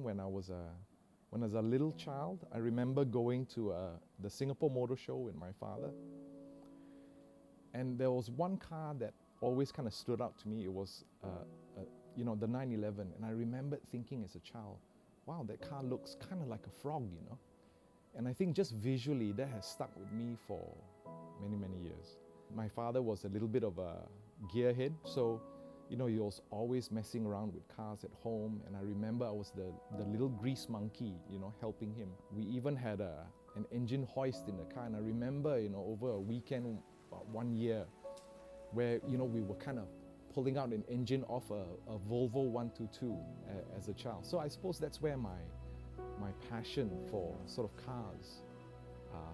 when I was a little child. I remember going to the Singapore Motor Show with my father. And there was one car that always kind of stood out to me. It was, the 911. And I remembered thinking as a child, wow, that car looks kind of like a frog, And I think just visually, that has stuck with me for many, many years. My father was a little bit of a gearhead, so he was always messing around with cars at home. And I remember I was the little grease monkey, helping him. We even had an engine hoist in the car. And I remember, over a weekend, about 1 year, where, we were kind of pulling out an engine off a Volvo 122 as a child. So I suppose that's where my passion for sort of cars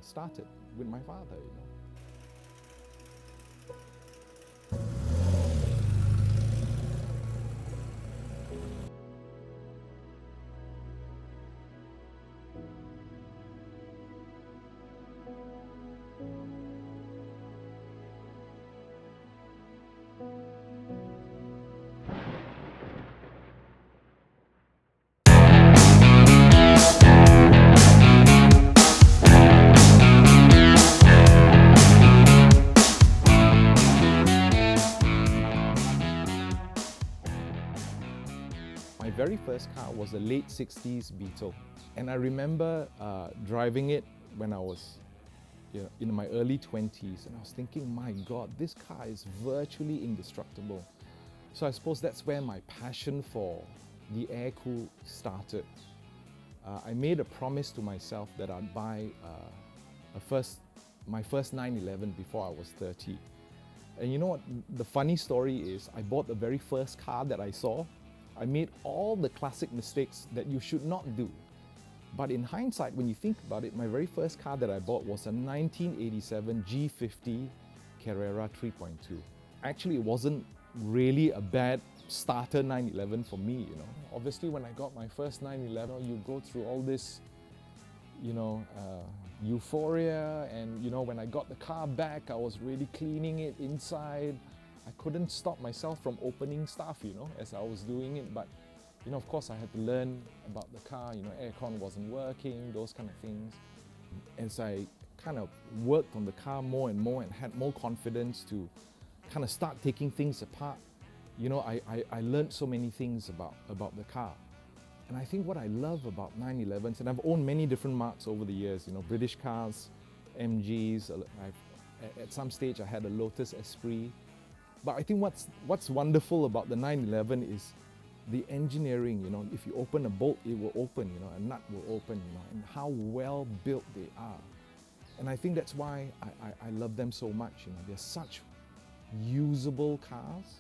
started with my father, My very first car was a late 60s Beetle. And I remember driving it when I was in my early 20s, and I was thinking, my God, this car is virtually indestructible. So I suppose that's where my passion for the Aircooled started. I made a promise to myself that I'd buy my first 911 before I was 30. And you know what? The funny story is, I bought the very first car that I saw. I made all the classic mistakes that you should not do. But in hindsight, when you think about it, my very first car that I bought was a 1987 G50 Carrera 3.2. Actually, it wasn't really a bad starter 911 for me, Obviously, when I got my first 911, you go through all this, euphoria, and when I got the car back, I was really cleaning it inside. I couldn't stop myself from opening stuff, as I was doing it. But, of course, I had to learn about the car. Aircon wasn't working, those kind of things. As I kind of worked on the car more and more and had more confidence to kind of start taking things apart, I learned so many things about the car. And I think what I love about 911s, and I've owned many different marques over the years, British cars, MGs. At some stage, I had a Lotus Esprit. But I think what's wonderful about the 911 is the engineering. If you open a bolt, it will open. A nut will open. And how well built they are. And I think that's why I love them so much. They're such usable cars.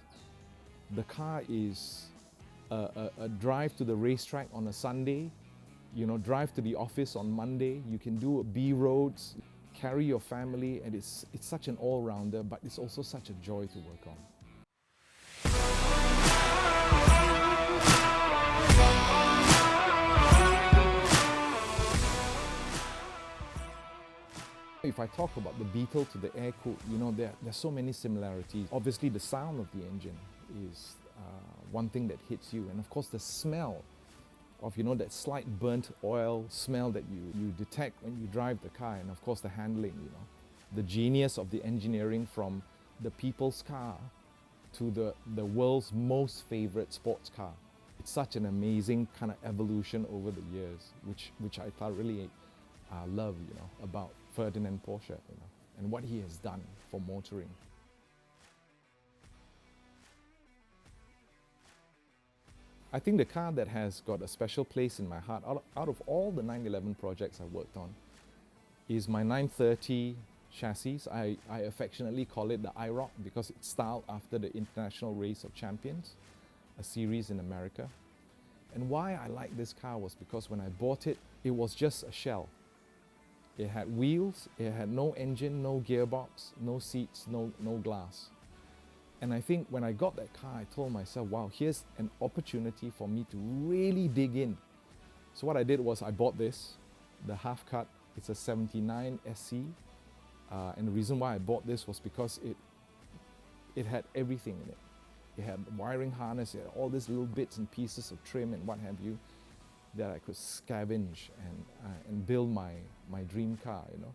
The car is a drive to the racetrack on a Sunday. Drive to the office on Monday. You can do B roads. Carry your family, and it's such an all-rounder, but it's also such a joy to work on. If I talk about the Beetle to the Aircooled, there's so many similarities. Obviously, the sound of the engine is one thing that hits you, and of course the smell of that slight burnt oil smell that you detect when you drive the car, and of course the handling, the genius of the engineering from the people's car to the world's most favorite sports car. It's such an amazing kind of evolution over the years, which I thoroughly love, about Ferdinand Porsche, and what he has done for motoring. I think the car that has got a special place in my heart, out of all the 911 projects I worked on, is my 930 chassis. I affectionately call it the IROC because it's styled after the International Race of Champions, a series in America. And why I like this car was because when I bought it, it was just a shell. It had wheels, it had no engine, no gearbox, no seats, no glass. And I think when I got that car, I told myself, wow, here's an opportunity for me to really dig in. So what I did was I bought this, the half cut. It's a 79 SC. And the reason why I bought this was because it had everything in it. It had the wiring harness, it had all these little bits and pieces of trim and what have you. that I could scavenge and build my dream car, you know.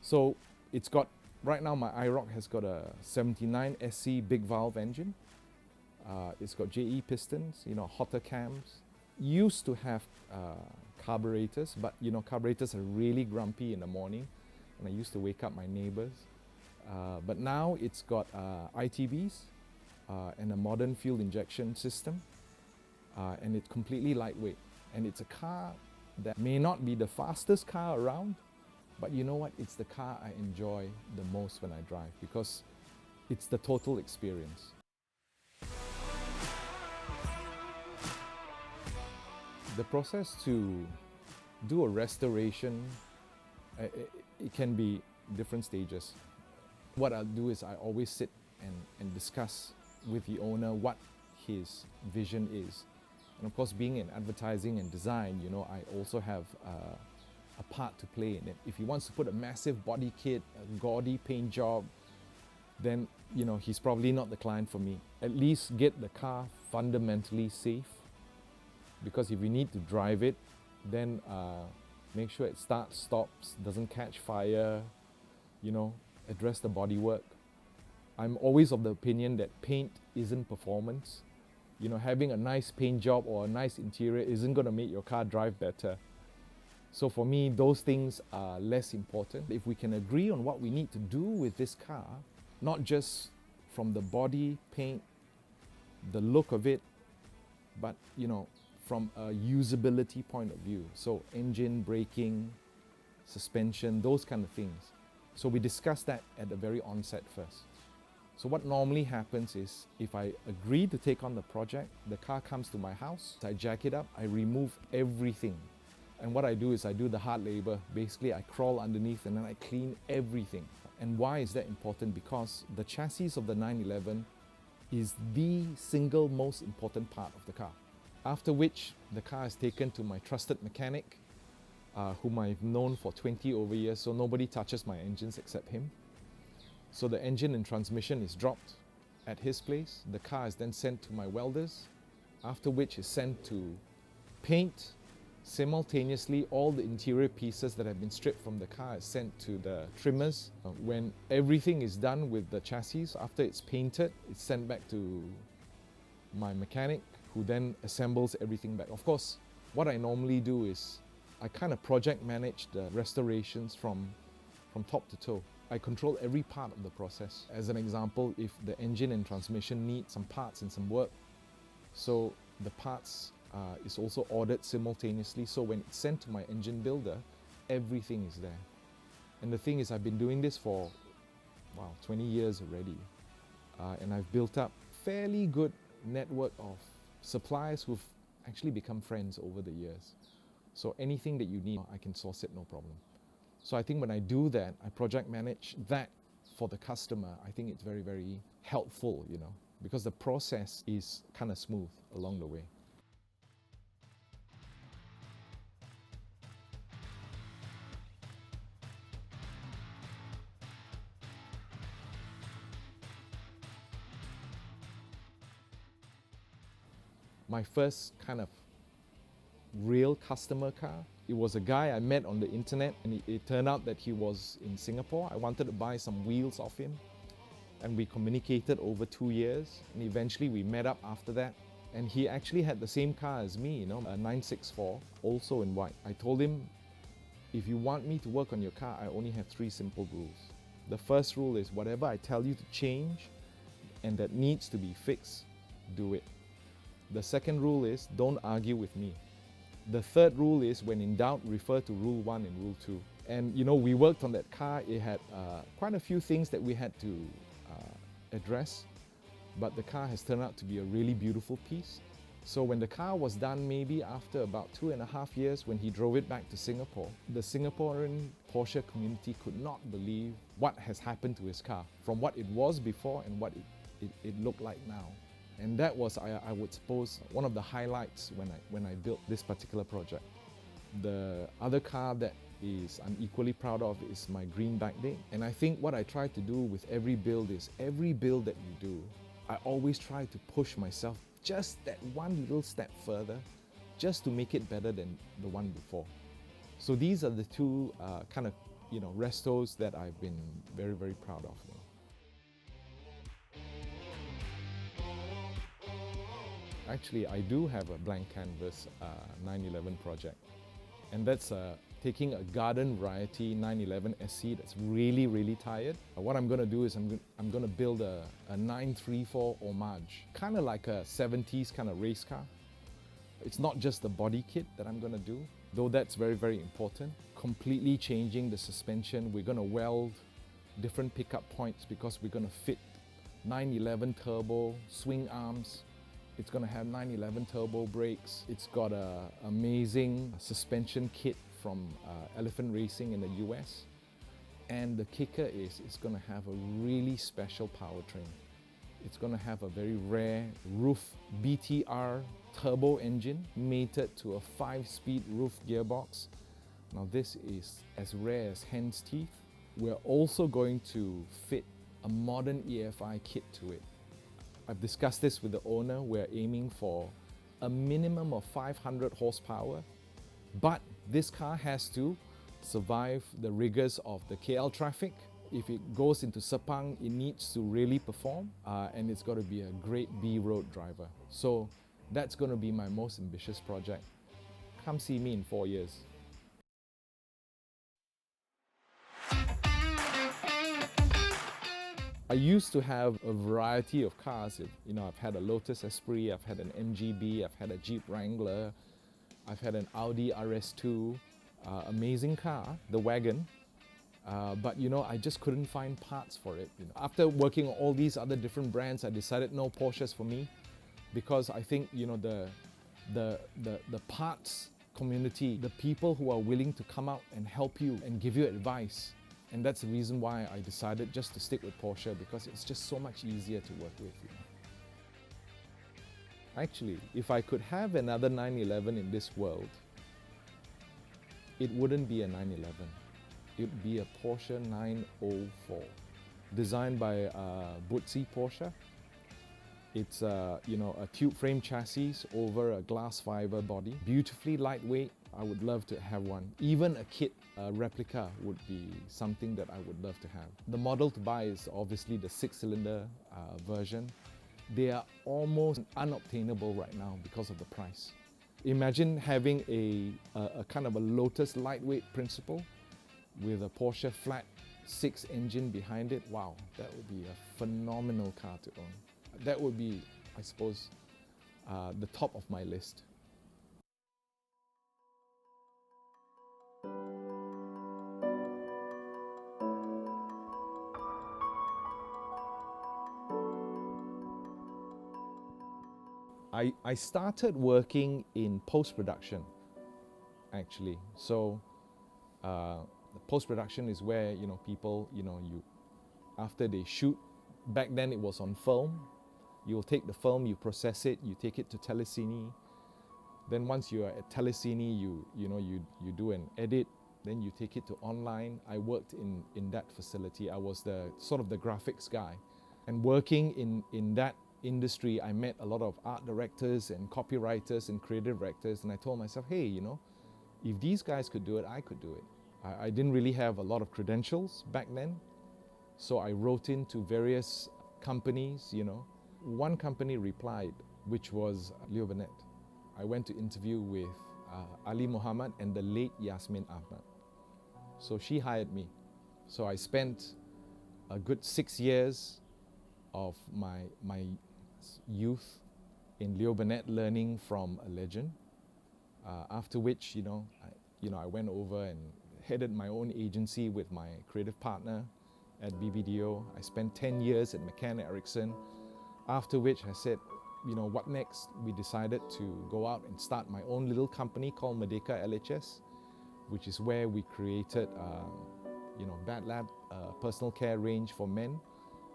So it's got, right now my IROC has got a 79 SC big valve engine. It's got JE pistons, you know, hotter cams. Used to have carburetors, but you know, carburetors are really grumpy in the morning, and I used to wake up my neighbors. But now it's got ITBs and a modern fuel injection system, and it's completely lightweight. And it's a car that may not be the fastest car around, but you know what? It's the car I enjoy the most when I drive, because it's the total experience. The process to do a restoration, it can be different stages. What I'll do is I always sit and discuss with the owner what his vision is. And of course, being in advertising and design, you know, I also have a part to play in it. If he wants to put a massive body kit, a gaudy paint job, then, you know, he's probably not the client for me. At least get the car fundamentally safe, because if you need to drive it, then make sure it starts, stops, doesn't catch fire, you know, address the bodywork. I'm always of the opinion that paint isn't performance. You know, having a nice paint job or a nice interior isn't going to make your car drive better. So for me, those things are less important. If we can agree on what we need to do with this car, not just from the body, paint, the look of it, but, you know, from a usability point of view. So engine, braking, suspension, those kind of things. So we discuss that at the very onset first. So what normally happens is, if I agree to take on the project, the car comes to my house, I jack it up, I remove everything. And what I do is I do the hard labor. Basically, I crawl underneath and then I clean everything. And why is that important? Because the chassis of the 911 is the single most important part of the car. After which, the car is taken to my trusted mechanic, whom I've known for 20 over years, so nobody touches my engines except him. So the engine and transmission is dropped at his place. The car is then sent to my welders, after which is sent to paint. Simultaneously, all the interior pieces that have been stripped from the car is sent to the trimmers. When everything is done with the chassis, after it's painted, it's sent back to my mechanic, who then assembles everything back. Of course, what I normally do is I kind of project manage the restorations from top to toe. I control every part of the process. As an example, if the engine and transmission need some parts and some work, so the parts is also ordered simultaneously. So when it's sent to my engine builder, everything is there. And the thing is, I've been doing this for, 20 years already. And I've built up fairly good network of suppliers who've actually become friends over the years. So anything that you need, I can source it, no problem. So I think when I do that, I project manage that for the customer. I think it's very, very helpful, you know, because the process is kind of smooth along the way. My first kind of real customer car, it was a guy I met on the internet, and it turned out that he was in Singapore. I wanted to buy some wheels off him, and we communicated over 2 years, and eventually we met up after that. And he actually had the same car as me, you know, a 964, also in white. I told him, if you want me to work on your car, I only have 3 simple rules. The first rule is, whatever I tell you to change and that needs to be fixed, do it. The second rule is, don't argue with me. The third rule is, when in doubt, refer to rule 1 and rule 2. And you know, we worked on that car. It had quite a few things that we had to address, but the car has turned out to be a really beautiful piece. So when the car was done, maybe after about 2.5 years, when he drove it back to Singapore, the Singaporean Porsche community could not believe what has happened to his car, from what it was before and what it looked like now. And that was, I would suppose, one of the highlights when I built this particular project. The other car that I'm equally proud of is my green backday. And I think what I try to do with every build is, every build that you do, I always try to push myself just that one little step further just to make it better than the one before. So these are the two kind of, restos that I've been very, very proud of. Actually, I do have a blank canvas 911 project, and that's taking a garden variety 911 SC that's really, really tired. What I'm going to do is I'm going to build a 934 homage, kind of like a 70s kind of race car. It's not just the body kit that I'm going to do, though that's very, very important. Completely changing the suspension. We're going to weld different pickup points because we're going to fit 911 turbo swing arms. It's going to have 911 turbo brakes. It's got an amazing suspension kit from Elephant Racing in the US. And the kicker is it's going to have a really special powertrain. It's going to have a very rare roof BTR turbo engine mated to a 5-speed roof gearbox. Now this is as rare as hen's teeth. We're also going to fit a modern EFI kit to it. I've discussed this with the owner. We're aiming for a minimum of 500 horsepower, but this car has to survive the rigors of the KL traffic. If it goes into Sepang, it needs to really perform, and it's got to be a great B-road driver. So that's going to be my most ambitious project. Come see me in 4 years. I used to have a variety of cars. I've had a Lotus Esprit, I've had an MGB, I've had a Jeep Wrangler, I've had an Audi RS2, amazing car, the wagon. But I just couldn't find parts for it. After working on all these other different brands, I decided no, Porsche's for me, because I think the parts community, the people who are willing to come out and help you and give you advice. And that's the reason why I decided just to stick with Porsche, because it's just so much easier to work with. Actually, if I could have another 911 in this world, it wouldn't be a 911. It would be a Porsche 904, designed by Butzi Porsche. It's a tube frame chassis over a glass fiber body, beautifully lightweight. I would love to have one. Even a kit replica would be something that I would love to have. The model to buy is obviously the 6-cylinder version. They are almost unobtainable right now because of the price. Imagine having a kind of a Lotus lightweight principle with a Porsche flat 6 engine behind it. Wow, that would be a phenomenal car to own. That would be, I suppose, the top of my list. I started working in post-production, actually. So the post-production is where people, after they shoot, back then it was on film. You'll take the film, you process it, you take it to telecine. Then once you are at telecine, you do an edit. Then you take it to online. I worked in that facility. I was the sort of the graphics guy, and working in that industry, I met a lot of art directors and copywriters and creative directors, and I told myself, hey, if these guys could do it, I could do it. I didn't really have a lot of credentials back then, so I wrote into various companies. One company replied, which was Leo Burnett. I went to interview with Ali Muhammad and the late Yasmin Ahmad. So she hired me. So I spent a good 6 years of my youth in Leo Burnett learning from a legend. After which, I went over and headed my own agency with my creative partner at BBDO. I spent 10 years at McCann Erickson. After which I said, what next? We decided to go out and start my own little company called Merdeka LHS, which is where we created, Bad Lab personal care range for men.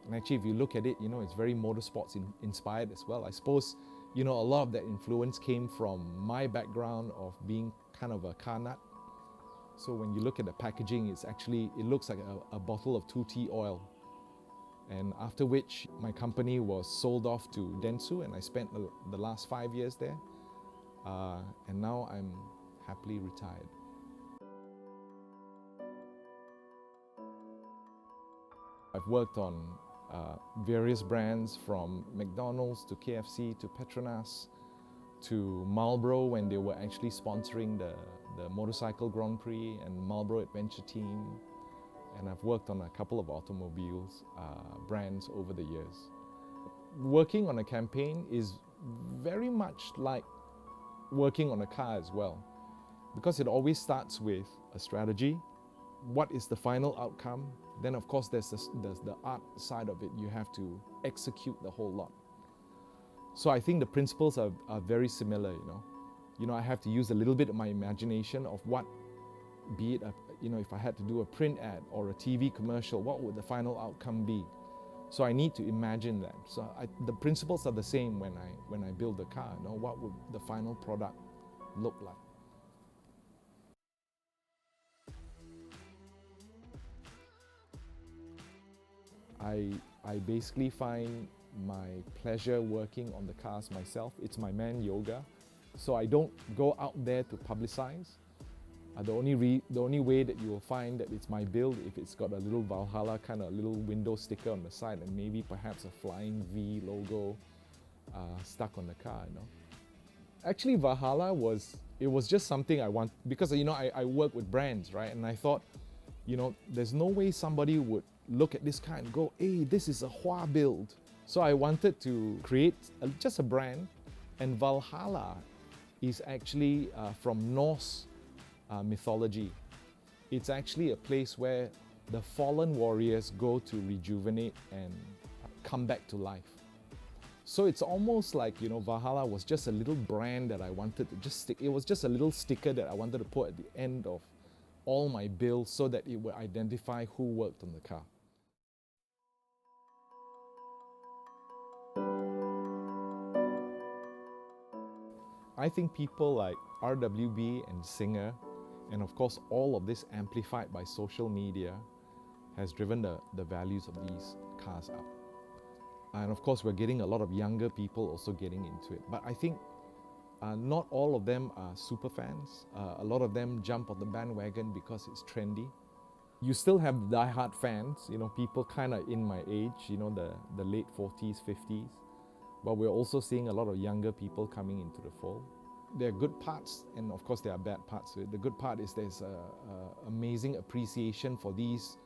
And actually, if you look at it, it's very motorsports inspired as well. I suppose, a lot of that influence came from my background of being kind of a car nut. So when you look at the packaging, it looks like a bottle of 2T oil. And after which, my company was sold off to Dentsu, and I spent the last 5 years there. and now I'm happily retired. I've worked on various brands from McDonald's to KFC to Petronas to Marlboro when they were actually sponsoring the Motorcycle Grand Prix and Marlboro Adventure Team. And I've worked on a couple of automobiles brands over the years. Working on a campaign is very much like working on a car as well, because it always starts with a strategy. What is the final outcome? Then of course there's the art side of it. You have to execute the whole lot. So I think the principles are very similar, You know, I have to use a little bit of my imagination of what, be it, if I had to do a print ad or a TV commercial, what would the final outcome be? So I need to imagine that. So the principles are the same when I build a car. What would the final product look like? I basically find my pleasure working on the cars myself. It's my man yoga. So I don't go out there to publicize. The only way that you will find that it's my build if it's got a little Valhalla kind of little window sticker on the side and maybe perhaps a flying V logo stuck on the car. Actually, Valhalla was just something I want because I work with brands, right? And I thought, there's no way somebody would look at this car and go, hey, this is a Hua build. So I wanted to create just a brand, and Valhalla is actually from Norse mythology. It's actually a place where the fallen warriors go to rejuvenate and come back to life. So it's almost like, Valhalla was just a little brand that I wanted to just stick. It was just a little sticker that I wanted to put at the end of all my builds so that it would identify who worked on the car. I think people like RWB and Singer, and of course all of this amplified by social media, has driven the values of these cars up. And of course we're getting a lot of younger people also getting into it. But I think not all of them are super fans. A lot of them jump on the bandwagon because it's trendy. You still have die-hard fans, people kind of in my age, the late 40s, 50s. But we're also seeing a lot of younger people coming into the fold. There are good parts, and of course there are bad parts to it. The good part is there's an amazing appreciation for these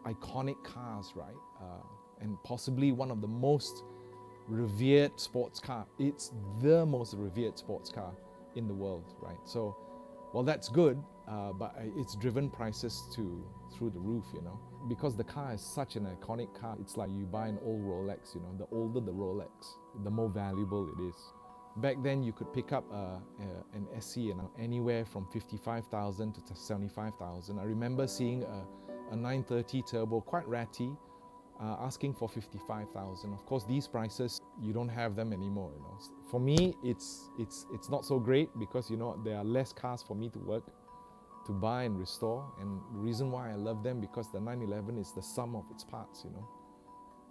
iconic cars, right? And possibly one of the most revered sports car. It's the most revered sports car in the world, right? So, well, that's good, but it's driven prices through the roof, Because the car is such an iconic car, it's like you buy an old Rolex, The older the Rolex, the more valuable it is. Back then, you could pick up an SE anywhere from 55,000 to 75,000. I remember seeing a 930 turbo, quite ratty, asking for 55,000. Of course, these prices, you don't have them anymore. For me, it's not so great because there are less cars for me to work, to buy and restore. And the reason why I love them because the 911 is the sum of its parts.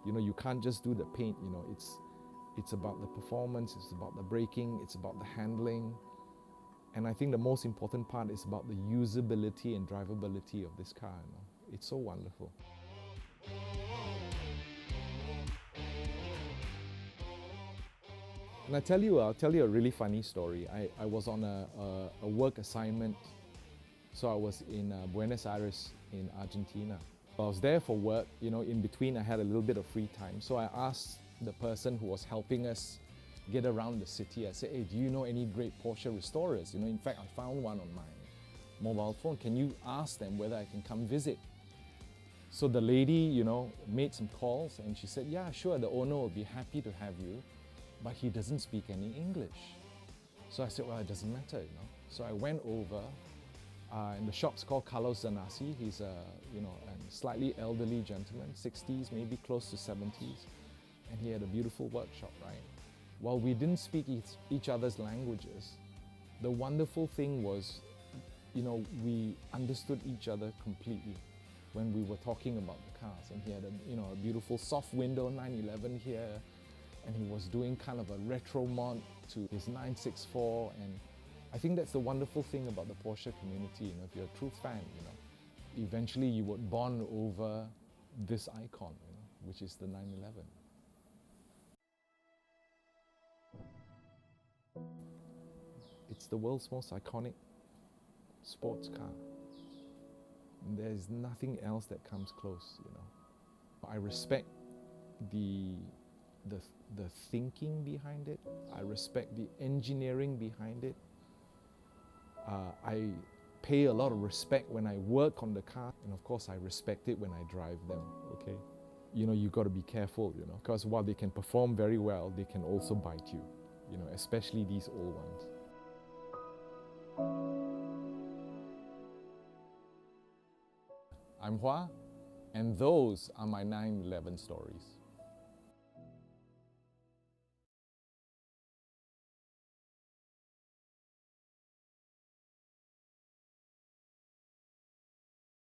You can't just do the paint. It's about the performance, it's about the braking, it's about the handling. And I think the most important part is about the usability and drivability of this car. It's so wonderful. And I'll tell you a really funny story. I was on a work assignment. So I was in Buenos Aires in Argentina. I was there for work, in between I had a little bit of free time. So I asked the person who was helping us get around the city. I said, hey, do you know any great Porsche restorers? In fact, I found one on my mobile phone. Can you ask them whether I can come visit? So the lady, made some calls and she said, yeah, sure, the owner will be happy to have you, but he doesn't speak any English. So I said, well, it doesn't matter, So I went over, and the shop's called Carlos Zanassi. He's a slightly elderly gentleman, 60s, maybe close to 70s. And he had a beautiful workshop, right? While we didn't speak each other's languages, the wonderful thing was, we understood each other completely when we were talking about the cars. And he had a beautiful soft window 911 here, and he was doing kind of a retro mod to his 964, and I think that's the wonderful thing about the Porsche community. You know, if you're a true fan, you know, eventually you would bond over this icon, you know, which is the 911. It's the world's most iconic sports car. There's nothing else that comes close, you know. I respect the thinking behind it. I respect the engineering behind it. I pay a lot of respect when I work on the car, and of course I respect it when I drive them, okay? You know, you got to be careful, you know, because while they can perform very well, they can also bite you, you know, especially these old ones. I'm Hua, and those are my 911 stories.